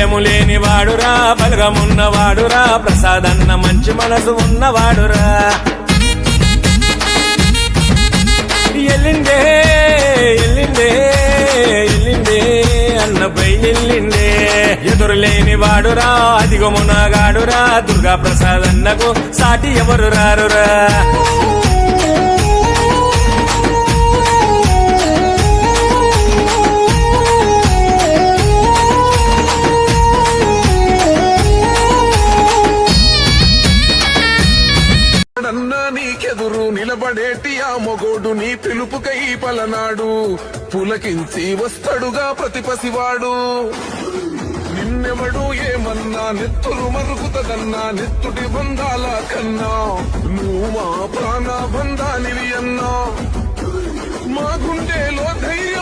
భయము లేని వాడురా, బలగమున్నవాడురా, ప్రసాదన్న మంచి మనసు ఉన్నవాడురా. ఎల్లిందే ఎల్లిందే ఎల్లిందే అన్నపై ఎల్లిందే. ఎదురులేని వాడురా, అదిగమునగాడురా, దుర్గా ప్రసాద్ అన్నకు సాటి ఎవరు రారురా. నీకెదురు నిలబడేటి ఆ మొగోడు నీ పిలుపుకై పలనాడు పులకించి వస్తడుగా ప్రతి పసివాడు. నిన్నెవడు ఏమన్నా నెత్తురు మరుగుతదన్నా, నెత్తుటి బంధాల కన్నా నువ్వు మా ప్రాణ బంధానివి అన్నా. మా గుండెలో ధైర్యం